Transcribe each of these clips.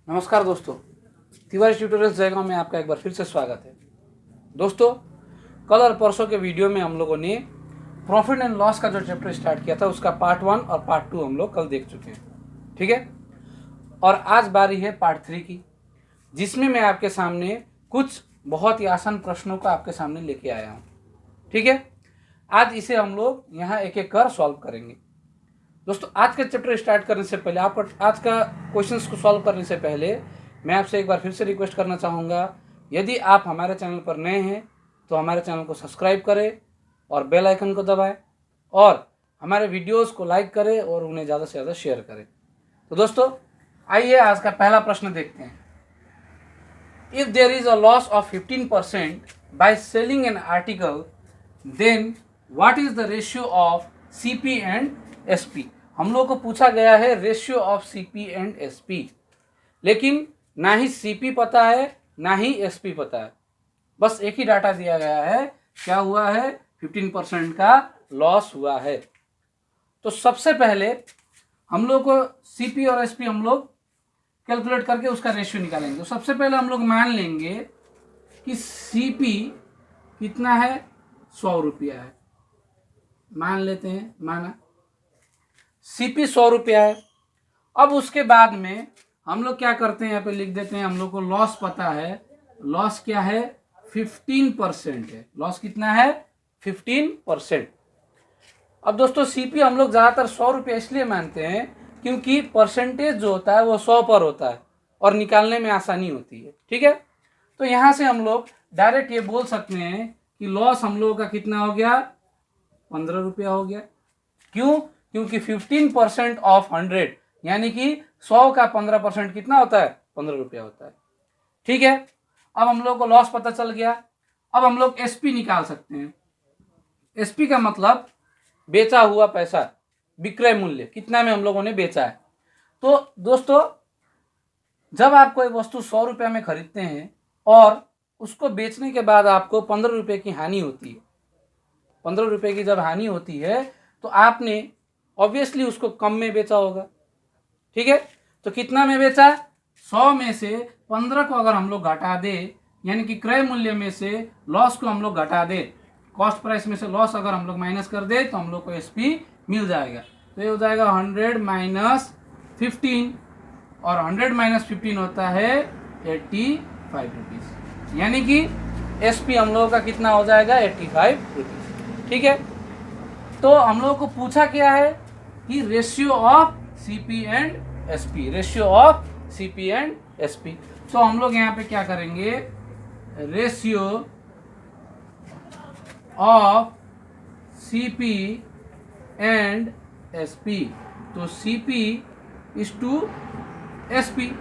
नमस्कार दोस्तों, तिवारी ट्यूटोरियल्स जयगांव में आपका एक बार फिर से स्वागत है। दोस्तों, कल और परसों के वीडियो में हम लोगों ने प्रॉफिट एंड लॉस का जो चैप्टर स्टार्ट किया था उसका पार्ट 1 और पार्ट 2 हम लोग कल देख चुके हैं, ठीक है। और आज बारी है पार्ट 3 की, जिसमें मैं आपके सामने कुछ बहुत ही आसान प्रश्नों को आपके सामने लेके आया हूँ, ठीक है। आज इसे हम लोग यहाँ एक एक कर सॉल्व करेंगे। दोस्तों, आज का चैप्टर स्टार्ट करने से पहले, आप आज का क्वेश्चंस को सॉल्व करने से पहले मैं आपसे एक बार फिर से रिक्वेस्ट करना चाहूँगा, यदि आप हमारे चैनल पर नए हैं तो हमारे चैनल को सब्सक्राइब करें और बेल आइकन को दबाएं और हमारे वीडियोस को लाइक करें और उन्हें ज़्यादा से ज़्यादा शेयर करें। तो दोस्तों, आइए आज का पहला प्रश्न देखते हैं। If there is a loss of 15% by selling an article, then what is the ratio of CP and SP. हम लोग को पूछा गया है ratio of CP and SP, लेकिन ना ही सीपी पता है ना ही एसपी पता है, बस एक ही डाटा दिया गया है। क्या हुआ है? 15% का लॉस हुआ है। तो सबसे पहले हम लोग को सीपी और एसपी हम लोग कैलकुलेट करके उसका रेशियो निकालेंगे। तो सबसे पहले हम लोग मान लेंगे कि सीपी कितना है, 100 रुपया है। मान लेते हैं, माना सीपी 100 रुपया है। अब उसके बाद में हम लोग क्या करते हैं, यहाँ पे लिख देते हैं, हम लोग को लॉस पता है। लॉस क्या है? 15% है। लॉस कितना है? 15%। अब दोस्तों, सीपी हम लोग ज़्यादातर 100 रुपया इसलिए मानते हैं क्योंकि परसेंटेज जो होता है वो 100 पर होता है और निकालने में आसानी होती है, ठीक है। तो यहाँ से हम लोग डायरेक्ट ये बोल सकते हैं कि लॉस हम लोगों का कितना हो गया? 15 रुपया हो गया। क्यों? क्योंकि 15% ऑफ 100 यानी कि 100 का 15% कितना होता है? 15 रुपया होता है, ठीक है। अब हम लोग को लॉस पता चल गया। अब हम लोग एसपी निकाल सकते हैं। एसपी का मतलब बेचा हुआ पैसा, विक्रय मूल्य, कितना में हम लोगों ने बेचा है। तो दोस्तों, जब आप कोई वस्तु 100 रुपया में खरीदते हैं और उसको बेचने के बाद आपको 15 रुपये की हानि होती है, 15 रुपये की जब हानि होती है तो आपने ऑब्वियसली उसको कम में बेचा होगा, ठीक है। तो कितना में बेचा? 100 में से 15 को अगर हम लोग घटा दे, यानी कि क्रय मूल्य में से लॉस को हम लोग घटा दे, कॉस्ट प्राइस में से लॉस अगर हम लोग माइनस कर दे तो हम लोग को एसपी मिल जाएगा। तो ये हो जाएगा 100 माइनस 15, और 100 माइनस 15 होता है 85 रुपीज़, यानी कि एसपी हम लोगों का कितना हो जाएगा? 85 रुपीज़, ठीक है। तो हम लोगों को पूछा क्या है कि ratio of CP and SP, ratio of CP and SP. तो हम लोग यहाँ पे क्या करेंगे? Ratio of CP and SP. तो CP is to SP.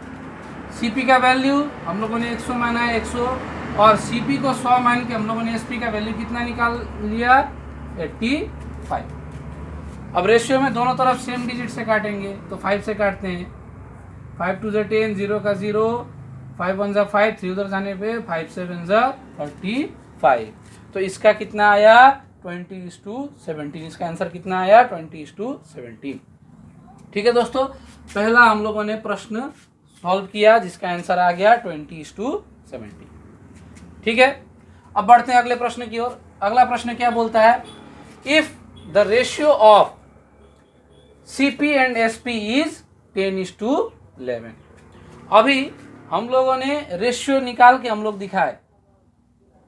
CP का वैल्यू हम लोगों ने 100 माना है, 100, और सीपी को 100 मान के हम लोगों ने एसपी का वैल्यू कितना निकाल लिया? 85। अब रेशियो में दोनों तरफ सेम डिजिट से काटेंगे, तो 5 से काटते हैं। 5 2 10, 0 का 0, 5 1 5, 3 उधर जाने पे 5 7 35। तो इसका कितना आया? 20:17। इसका आंसर कितना आया? 20:17, ठीक है दोस्तों। पहला हम लोगों ने प्रश्न सॉल्व किया जिसका आंसर आ गया 20:17, ठीक है। अब बढ़ते हैं अगले प्रश्न की ओर। अगला प्रश्न क्या बोलता है? If the ratio of CP and SP is 10:11। अभी हम लोगों ने रेशियो निकाल के हम लोग दिखाए,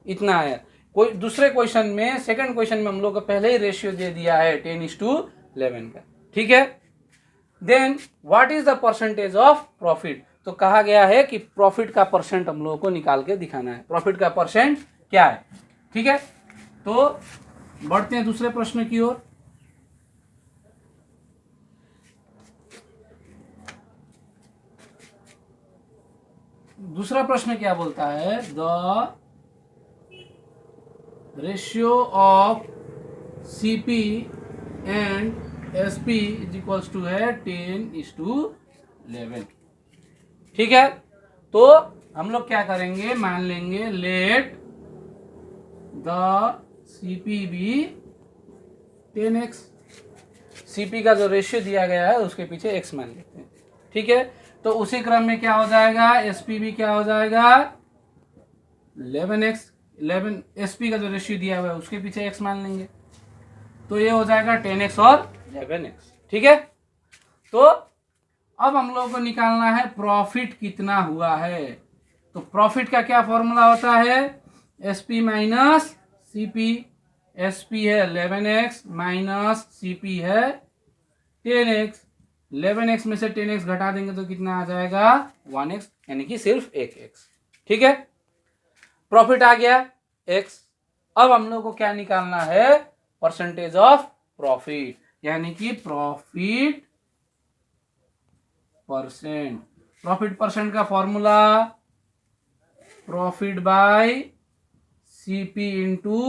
इतना है। कोई दूसरे क्वेश्चन में, सेकंड क्वेश्चन में हम लोग को पहले ही रेशियो दे दिया है 10:11 का, ठीक है। Then what is the percentage of profit. तो कहा गया है कि प्रॉफिट का परसेंट हम लोगों को निकाल के दिखाना है। प्रॉफिट का परसेंट क्या है, ठीक है। तो बढ़ते हैं दूसरे प्रश्न की ओर। दूसरा प्रश्न क्या बोलता है? The ratio of CP and SP is equals to है 10:11, ठीक है। तो हम लोग क्या करेंगे? मान लेंगे let the CP be 10x। CP का जो रेशियो दिया गया है उसके पीछे x मान लेते हैं, ठीक है। तो उसी क्रम में क्या हो जाएगा, एसपी भी क्या हो जाएगा 11x, 11 एसपी का जो रेशियो दिया हुआ है उसके पीछे x मान लेंगे, तो ये हो जाएगा 10x और 11x। ठीक है। तो अब हम लोगों को निकालना है प्रॉफिट कितना हुआ है। तो प्रॉफिट का क्या फॉर्मूला होता है, एसपी माइनस सीपी। एसपी है 11x माइनस सीपी है 10x। 11x में से 10x घटा देंगे तो कितना आ जाएगा 1x, यानी कि सिर्फ 1x। ठीक है, प्रॉफिट आ गया x। अब हम लोग को क्या निकालना है, परसेंटेज ऑफ प्रॉफिट, यानी कि प्रॉफिट परसेंट। प्रॉफिट परसेंट का formula profit by CP into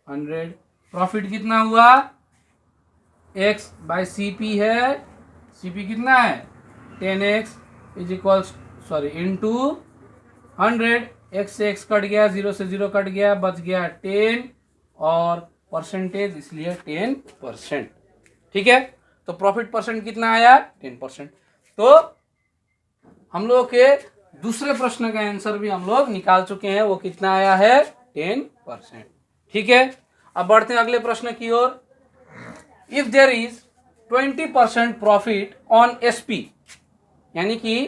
100। Profit कितना हुआ, x बाय सीपी है, सीपी कितना है 10x is equal sorry into 100। x से x कट गया, 0 से 0 कट गया, बच गया 10 और परसेंटेज इसलिए 10%। ठीक है, तो प्रॉफिट परसेंट कितना आया 10%। तो हम लोग के दूसरे प्रश्न का आंसर भी हम लोग निकाल चुके हैं, वो कितना आया है 10%। ठीक है, अब बढ़ते हैं अगले प्रश्न की ओर। If there is 20% profit on SP, यानी कि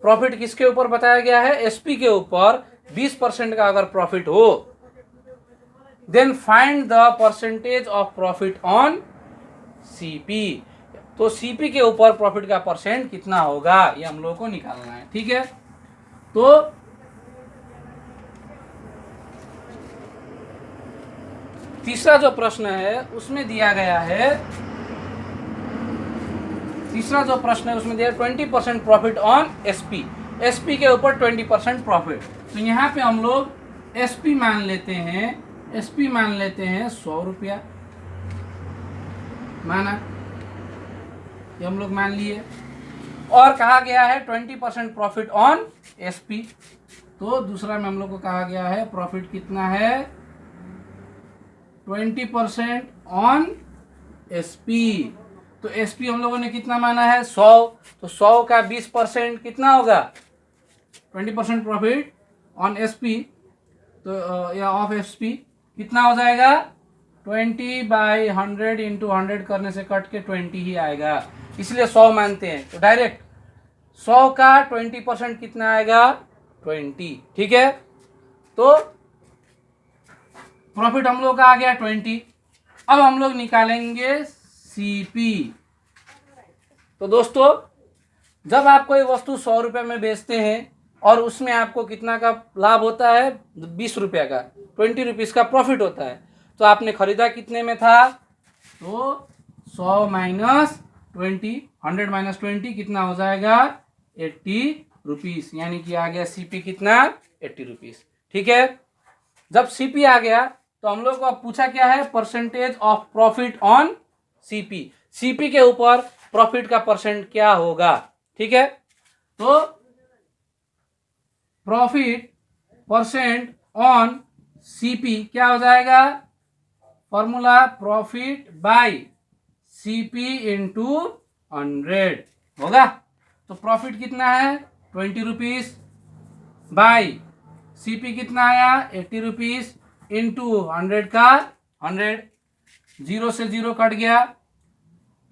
प्रॉफिट किसके ऊपर बताया गया है, एसपी के ऊपर 20% का अगर प्रॉफिट हो, then find the percentage of profit on CP. तो सीपी के ऊपर प्रॉफिट का परसेंट कितना होगा, ये हम लोगों को निकालना है। ठीक है, तो तीसरा जो प्रश्न है उसमें दिया गया है, तीसरा जो प्रश्न है उसमें दिया 20% प्रॉफिट ऑन एसपी। एसपी के ऊपर 20% प्रॉफिट। तो यहाँ पे हम लोग एसपी मान लेते हैं, एसपी मान लेते हैं 100 रुपया माना, ये हम लोग मान लिए। और कहा गया है 20% प्रॉफिट ऑन एसपी। तो दूसरा में हम लोग को कहा गया है प्रॉफिट कितना है 20% ऑन एसपी। तो एसपी हम लोगों ने कितना माना है 100, तो 100 का 20% कितना होगा 20% प्रॉफिट ऑन एसपी, तो या ऑफ एसपी कितना हो जाएगा 20/100 इंटू 100 करने से कट के 20 ही आएगा, इसलिए 100 मानते हैं। तो डायरेक्ट 100 का 20% कितना आएगा 20। ठीक है, तो प्रॉफिट हम लोग का आ गया 20। अब हम लोग निकालेंगे सीपी। तो दोस्तों, जब आप कोई वस्तु 100 रुपये में बेचते हैं और उसमें आपको कितना का लाभ होता है 20 रुपये का, 20 रुपीज़ का प्रॉफिट होता है, तो आपने खरीदा कितने में था, तो 100 माइनस 20, 100 माइनस 20 कितना हो जाएगा 80 रुपीज़, यानी कि आ गया सीपी कितना 80 रुपीज़। ठीक है, जब सीपी आ गया तो हम लोग को अब पूछा क्या है, percentage of profit on CP. CP के ऊपर प्रॉफिट का परसेंट क्या होगा। ठीक है, तो प्रॉफिट परसेंट ऑन सीपी क्या हो जाएगा, formula profit by CP into 100 होगा। तो प्रॉफिट कितना है 20 रुपीज़ बाय सीपी कितना आया 80 रुपीज़ इंटू 100 का 100, 0 से 0 कट गया,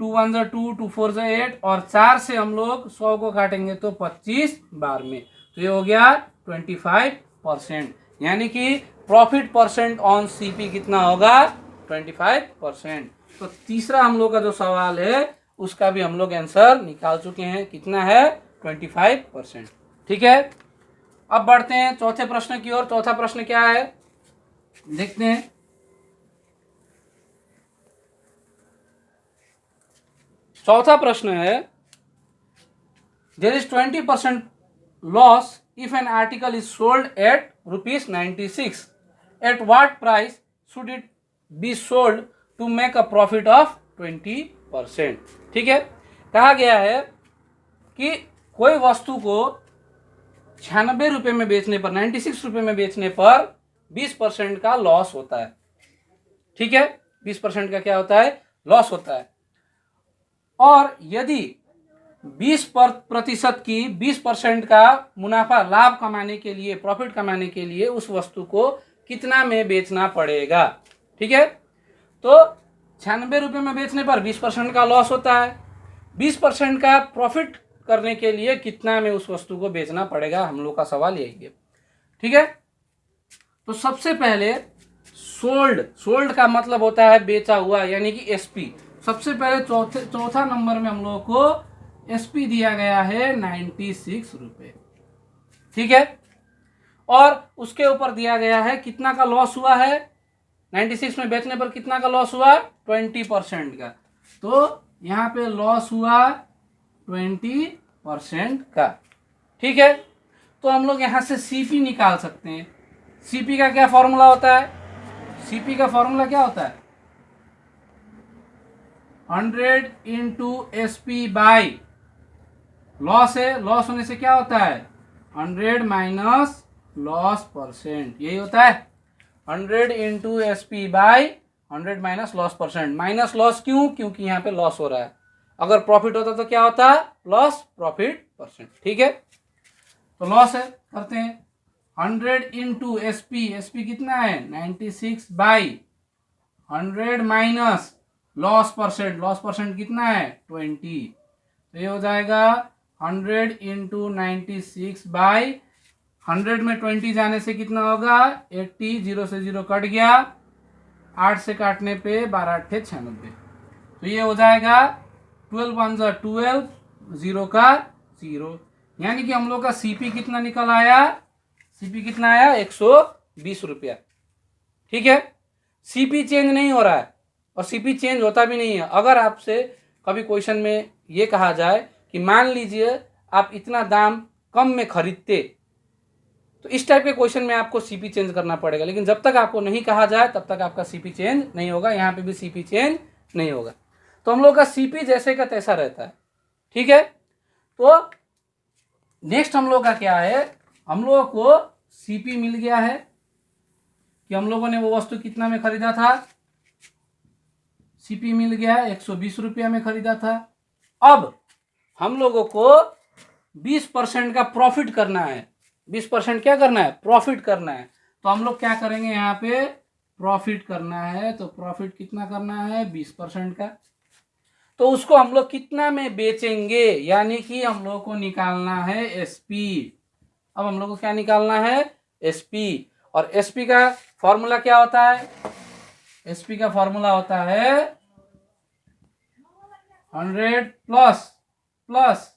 2 1 2, 2 4 8 और 4 से हम लोग 100 को काटेंगे तो 25 बार में, तो ये हो गया 25%, यानी कि प्रॉफिट परसेंट ऑन सीपी कितना होगा 25%। तो तीसरा हम लोग का जो सवाल है उसका भी हम लोग आंसर निकाल चुके हैं, कितना है 25%। ठीक है, अब बढ़ते हैं चौथे प्रश्न की ओर। चौथा प्रश्न क्या है देखते हैं। चौथा प्रश्न है, there is 20% loss if an article is sold at ₹96, at what price should it be sold to make a profit of 20%। ठीक है, कहा गया है कि कोई वस्तु को 96 रुपये में बेचने पर, 96 रुपये में बेचने पर 20% का लॉस होता है। ठीक है, 20% का क्या होता है लॉस होता है। और यदि प्रतिशत की 20% का मुनाफा लाभ कमाने के लिए, प्रॉफिट कमाने के लिए उस वस्तु को कितना में बेचना पड़ेगा। ठीक है, तो 96 रुपये में बेचने पर 20% का लॉस होता है। 20% का प्रॉफिट करने के लिए कितना में उस वस्तु को बेचना पड़ेगा, हम लोग का सवाल यही है। ठीक है, तो सबसे पहले सोल्ड का मतलब होता है बेचा हुआ, यानी कि एसपी। सबसे पहले चौथा नंबर में हम लोगों को एसपी दिया गया है 96 रुपये। ठीक है, और उसके ऊपर दिया गया है कितना का लॉस हुआ है, 96 में बेचने पर कितना का लॉस हुआ, 20% का। तो यहाँ पे लॉस हुआ 20% का। ठीक है, तो हम लोग यहाँ से सीपी निकाल सकते हैं। सीपी का क्या फॉर्मूला होता है, सीपी का फॉर्मूला क्या होता है, 100 इंटू एसपी बाई लॉस है, लॉस होने से क्या होता है 100 माइनस लॉस परसेंट, यही होता है 100 into SP by 100 minus loss percent. Minus loss क्यों, क्योंकि यहाँ पे लॉस हो रहा है। अगर प्रॉफिट होता तो क्या होता है, लॉस प्रॉफिट परसेंट। ठीक है, तो लॉस है, करते हैं 100 इंटू एसपी, एसपी कितना है 96 by 100 minus loss percent, loss percent कितना है 20। तो ये हो जाएगा 100 इंटू 96 बाई 100 में 20 जाने से कितना होगा 80, 0 से 0 कट गया, 8 से काटने पे 12 8 96। तो ये हो जाएगा 12 1 12, 0 का 0, यानी कि हम लोग का सीपी कितना निकल आया, सीपी कितना आया 120 रुपया। ठीक है, सीपी चेंज नहीं हो रहा है और सीपी चेंज होता भी नहीं है। अगर आपसे कभी क्वेश्चन में ये कहा जाए कि मान लीजिए आप इतना दाम कम में खरीदते, तो इस टाइप के क्वेश्चन में आपको सीपी चेंज करना पड़ेगा। लेकिन जब तक आपको नहीं कहा जाए तब तक आपका सीपी चेंज नहीं होगा, यहाँ पे भी सीपी चेंज नहीं होगा। तो हम लोग का सीपी जैसे का तैसा रहता है। ठीक है, तो नेक्स्ट हम लोग का क्या है, हम लोगों को सीपी मिल गया है कि हम लोगों ने वो वस्तु कितना में खरीदा था, सीपी मिल गया 120 रुपया में खरीदा था। अब हम लोगों को 20% का प्रॉफिट करना है। 20% क्या करना है, प्रॉफिट करना है। तो हम लोग क्या करेंगे, यहाँ पे प्रॉफिट करना है, तो प्रॉफिट कितना करना है 20% का। तो उसको हम लोग कितना में बेचेंगे, यानी कि हम लोग को निकालना है एसपी। अब हम लोग को क्या निकालना है, एसपी। और एसपी का फॉर्मूला क्या होता है, एसपी का फॉर्मूला होता है 100 plus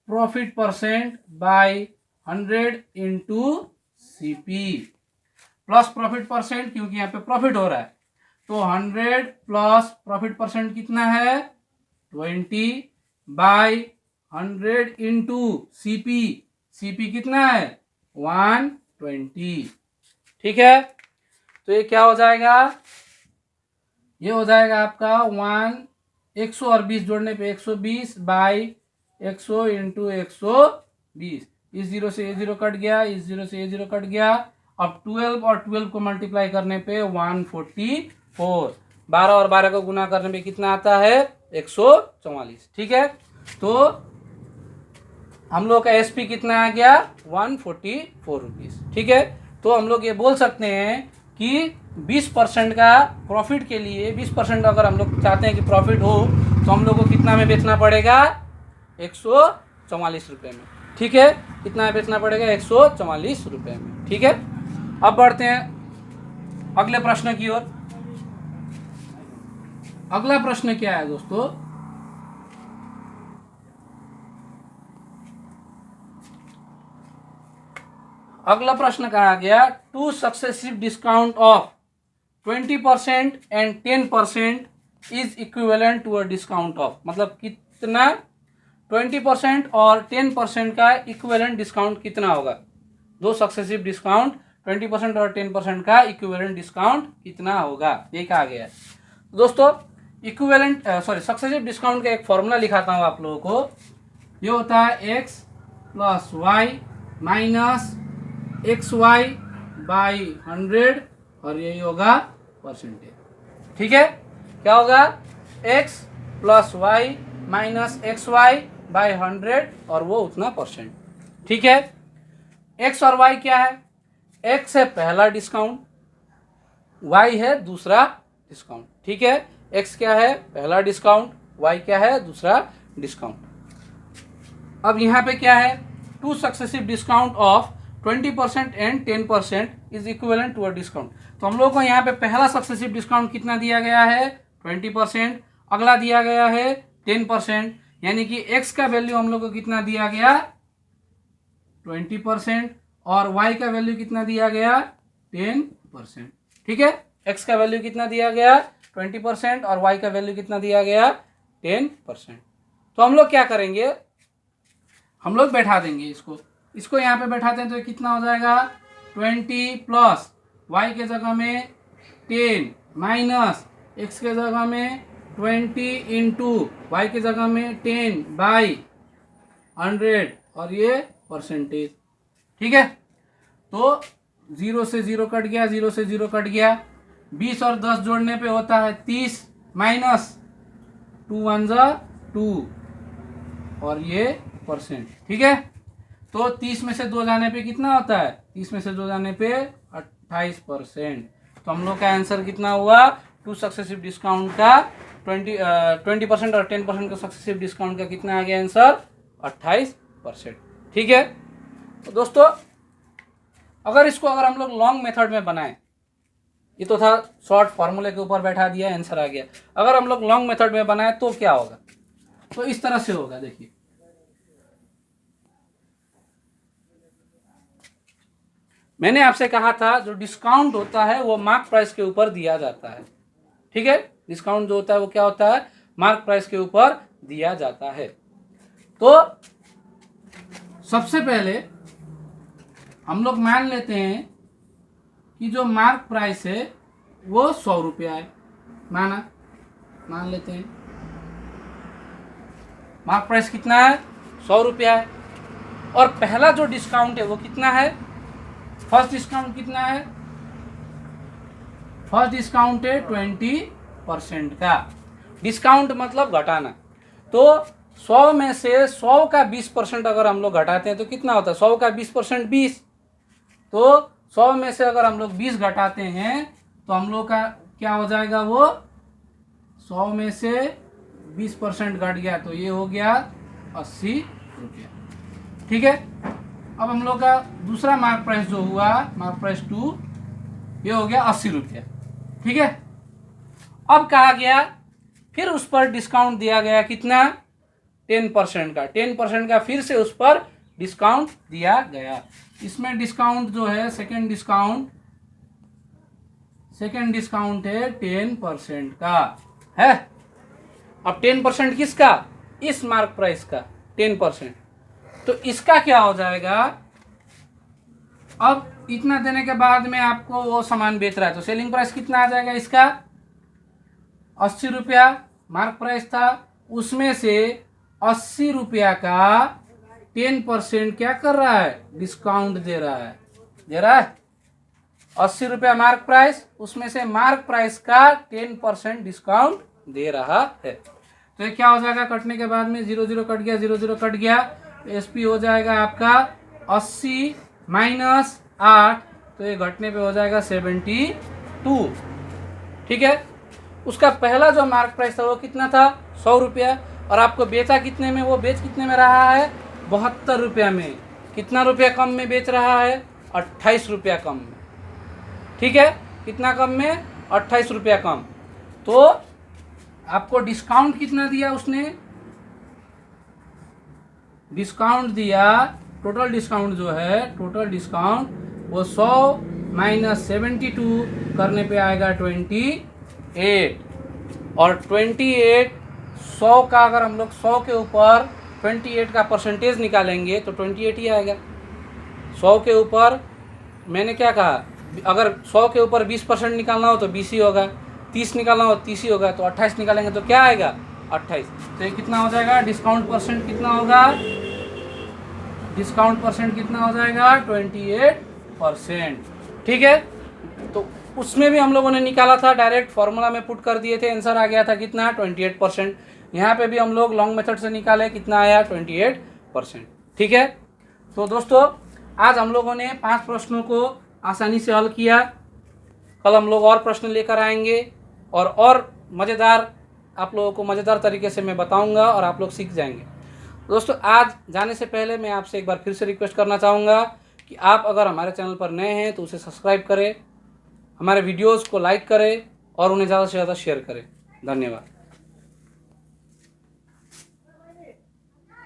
profit percent by 100 into CP. Plus profit percent क्योंकि यहाँ पे प्रॉफिट हो रहा है, तो 100 प्लस प्रॉफिट परसेंट कितना है 20 बाई 100 इंटू सीपी, सीपी कितना है 120। ठीक है, तो ये क्या हो जाएगा, ये हो जाएगा आपका 100 और 20 जोड़ने पे 120 बाई 100 इंटू 120। इस 0 से ये 0 कट गया, इस 0 से ये 0 कट गया। अब 12 और 12 को मल्टीप्लाई करने पे 144, 12 और 12 को गुना करने पे कितना आता है 144। ठीक है, तो हम लोग का एसपी कितना आ गया 144 रुपीज़। ठीक है, तो हम लोग ये बोल सकते हैं कि 20% का प्रॉफिट के लिए 20% अगर हम लोग चाहते हैं कि प्रॉफिट हो तो हम लोग को कितना में बेचना पड़ेगा 144 रुपये में। ठीक है, कितना में बेचना पड़ेगा 144 रुपये में। ठीक है, अब बढ़ते हैं अगले प्रश्न की ओर। अगला प्रश्न क्या है दोस्तों, अगला प्रश्न कहा गया two successive discount of 20% and 10% is equivalent to a discount of, मतलब कितना 20% और 10% का इक्विवेलेंट डिस्काउंट कितना होगा। दो सक्सेसिव डिस्काउंट 20% और 10% का इक्विवेलेंट डिस्काउंट कितना होगा, ये कहा गया है। दोस्तों इक्विवेलेंट सक्सेसिव डिस्काउंट का एक फॉर्मूला लिखाता हूँ आप लोगों को। ये होता है x plus y minus x y by 100 और यही होगा परसेंटेज। ठीक है, क्या होगा x plus y minus x y by 100 और वो उतना परसेंट। ठीक है, एक्स और वाई क्या है? एक्स है पहला डिस्काउंट, वाई है दूसरा डिस्काउंट। ठीक है, एक्स क्या है? पहला डिस्काउंट, वाई क्या है? दूसरा डिस्काउंट। अब यहाँ पे क्या है? Two successive discount of 20% and 10% is equivalent to a discount. तो हम लोग को यहाँ पे पहला सक्सेसिव डिस्काउंट कितना दिया गया है? 20%। अगला दिया गया है 10%, यानी कि एक्स का वैल्यू हम लोग को कितना दिया गया? 20%। और वाई का वैल्यू कितना दिया गया? 10%। ठीक है, एक्स का वैल्यू कितना दिया गया? 20% और वाई का वैल्यू कितना दिया गया? 10%। तो हम लोग क्या करेंगे? हम लोग बैठा देंगे इसको यहाँ पे बैठाते हैं तो कितना हो जाएगा? 20 प्लस वाई के जगह में 10 माइनस एक्स के जगह में 20 इंटू वाई के जगह में 10 बाई 100 और ये परसेंटेज। ठीक है, तो 0 से 0 कट गया, 0 से 0 कट गया। 20 और 10 जोड़ने पे होता है 30 माइनस 2 1 2 और ये परसेंट। ठीक है, तो 30 में से 2 जाने पे कितना होता है? 30 में से 2 जाने पे 28%। तो हम लोग का आंसर कितना हुआ? टू सक्सेसिव डिस्काउंट का 20% और 10% का सक्सेसिव डिस्काउंट का कितना आ गया आंसर? 28%। ठीक है, तो दोस्तों अगर हम लोग लॉन्ग मेथड में बनाएं, ये तो था शॉर्ट फॉर्मूले के ऊपर बैठा दिया, आंसर आ गया। अगर हम लोग लॉन्ग मेथड में बनाएं तो क्या होगा? तो इस तरह से होगा। देखिए, मैंने आपसे कहा था जो डिस्काउंट होता है वो मार्क प्राइस के ऊपर दिया जाता है। ठीक है, डिस्काउंट जो होता है वो क्या होता है? मार्क प्राइस के ऊपर दिया जाता है। तो सबसे पहले हम लोग मान लेते हैं कि जो मार्क प्राइस है वो 100 रुपया है। मान लेते हैं मार्क प्राइस कितना है? 100 रुपया है। और पहला जो डिस्काउंट है वो कितना है? फर्स्ट डिस्काउंट कितना है? फर्स्ट डिस्काउंट है 20% का। डिस्काउंट मतलब घटाना। तो 100 में से 100 का 20% अगर हम लोग घटाते हैं तो कितना होता है? 100 का 20% 20। तो 100 में से अगर हम लोग 20 घटाते हैं तो हम लोग का क्या हो जाएगा? वो 100 में से 20% घट गया तो ये हो गया 80 रुपया। ठीक है, अब हम लोग का दूसरा मार्क प्राइस जो हुआ, मार्क प्राइस 2, ये हो गया 80 रुपया। ठीक है, अब कहा गया फिर उस पर डिस्काउंट दिया गया कितना? 10% का। 10% का फिर से उस पर डिस्काउंट दिया गया। इसमें डिस्काउंट जो है सेकेंड डिस्काउंट है 10% का है। अब 10% किसका? इस मार्क प्राइस का 10%। तो इसका क्या हो जाएगा? अब इतना देने के बाद में आपको वो सामान बेच रहा है तो सेलिंग प्राइस कितना आ जाएगा इसका? 80 रुपया मार्क प्राइस था, उसमें से 80 रुपया का 10% क्या कर रहा है? डिस्काउंट दे रहा है 80 रुपया मार्क प्राइस, उसमें से मार्क प्राइस का 10% डिस्काउंट दे रहा है। तो ये क्या हो जाएगा? कटने के बाद में 0 0 कट गया, 0 0 कट गया, एसपी हो जाएगा आपका 80 माइनस 8, तो ये घटने पे हो जाएगा 72। ठीक है, उसका पहला जो मार्क प्राइस था वो कितना था? 100 रुपया। और आपको बेचा कितने में? वो बेच कितने में रहा है? 72 रुपया में। कितना रुपया कम में बेच रहा है? 28 रुपया कम में। ठीक है, कितना कम में? 28 रुपया कम। तो आपको डिस्काउंट कितना दिया उसने? डिस्काउंट दिया, टोटल डिस्काउंट जो है, टोटल डिस्काउंट वो 100 माइनस 72 करने पे आएगा 28। और 28 100 का अगर हम लोग 100 के ऊपर 28 का परसेंटेज निकालेंगे तो 28 ही आएगा। 100 के ऊपर मैंने क्या कहा? अगर 100 के ऊपर 20% निकालना हो तो 20 ही होगा, 30 निकालना हो 30 ही होगा, तो 28 निकालेंगे तो क्या आएगा? 28। तो ये कितना हो जाएगा? डिस्काउंट परसेंट कितना होगा? डिस्काउंट परसेंट कितना हो जाएगा? 28%। ठीक है, तो उसमें भी हम लोगों ने निकाला था, डायरेक्ट फॉर्मूला में पुट कर दिए थे, आंसर आ गया था कितना? 28%। यहाँ पे भी हम लोग लॉन्ग मेथड से निकाले, कितना आया 28%। ठीक है, तो दोस्तों आज हम लोगों ने 5 प्रश्नों को आसानी से हल किया। कल हम लोग और प्रश्न लेकर आएंगे और मज़ेदार, आप लोगों को मज़ेदार तरीके से मैं बताऊंगा और आप लोग सीख जाएंगे। दोस्तों आज जाने से पहले मैं आपसे एक बार फिर से रिक्वेस्ट करना चाहूँगा कि आप अगर हमारे चैनल पर नए हैं तो उसे सब्सक्राइब करें, हमारे वीडियोज़ को लाइक करें और उन्हें ज़्यादा से ज़्यादा शेयर करें। धन्यवाद।